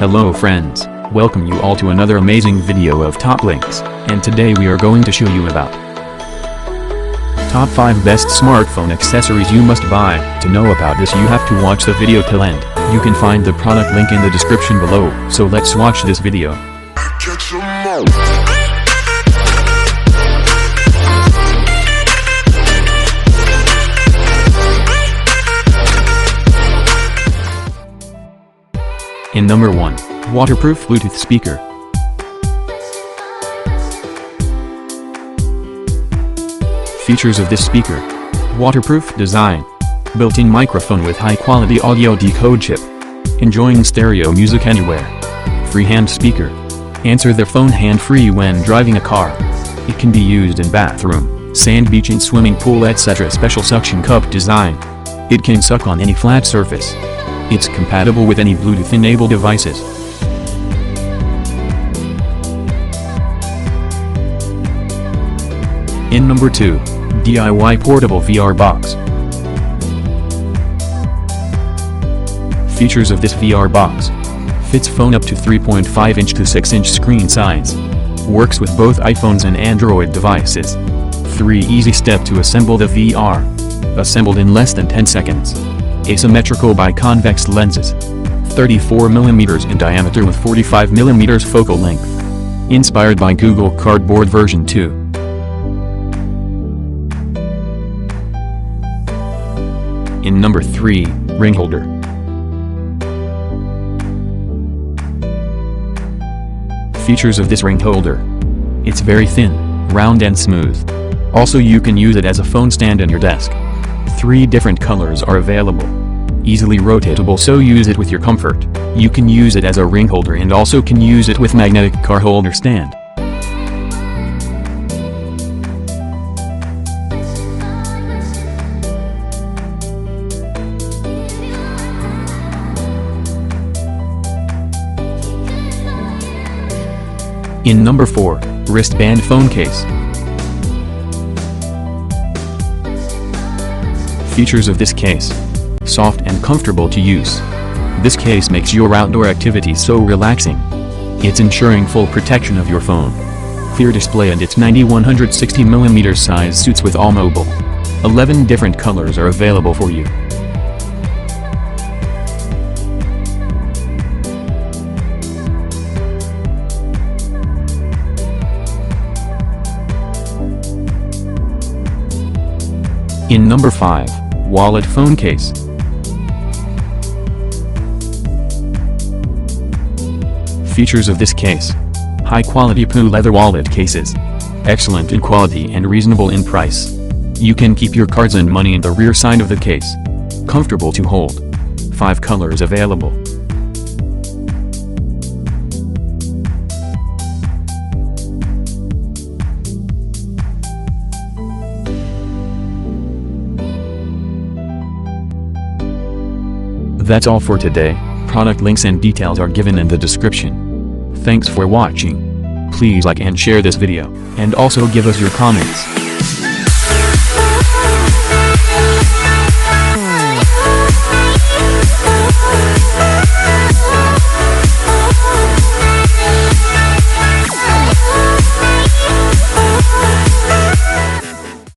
Hello friends, welcome you all to another amazing video of Top Links, and today we are going to show you about Top 5 Best Smartphone Accessories You Must Buy. To know about this you have to watch the video till end. You can find the product link in the description below, so let's watch this video. In number 1, Waterproof Bluetooth Speaker. Features of this speaker: waterproof design, built-in microphone with high-quality audio decode chip, enjoying stereo music anywhere, freehand speaker, answer the phone hand-free when driving a car. It can be used in bathroom, sand beach and swimming pool etc. Special suction cup design. It can suck on any flat surface. It's compatible with any Bluetooth-enabled devices. In number 2, DIY Portable VR Box. Features of this VR box: fits phone up to 3.5-inch to 6-inch screen size. Works with both iPhones and Android devices. 3 easy steps to assemble the VR. Assembled in less than 10 seconds. Asymmetrical biconvex lenses. 34mm in diameter with 45mm focal length. Inspired by Google Cardboard version 2. In number 3, Ring Holder. Features of this ring holder: it's very thin, round and smooth. Also you can use it as a phone stand on your desk. 3 different colors are available. Easily rotatable, so use it with your comfort. You can use it as a ring holder and also can use it with magnetic car holder stand. In number 4, Wristband Phone Case. Features of this case: soft and comfortable to use. This case makes your outdoor activities so relaxing. It's ensuring full protection of your phone. Clear display and its 9160mm size suits with all mobile. 11 different colors are available for you. In number 5, Wallet Phone Case. Features of this case: high-quality PU leather wallet cases. Excellent in quality and reasonable in price. You can keep your cards and money in the rear side of the case. Comfortable to hold. 5 colors available. That's all for today. Product links and details are given in the description. Thanks for watching. Please like and share this video, and also give us your comments.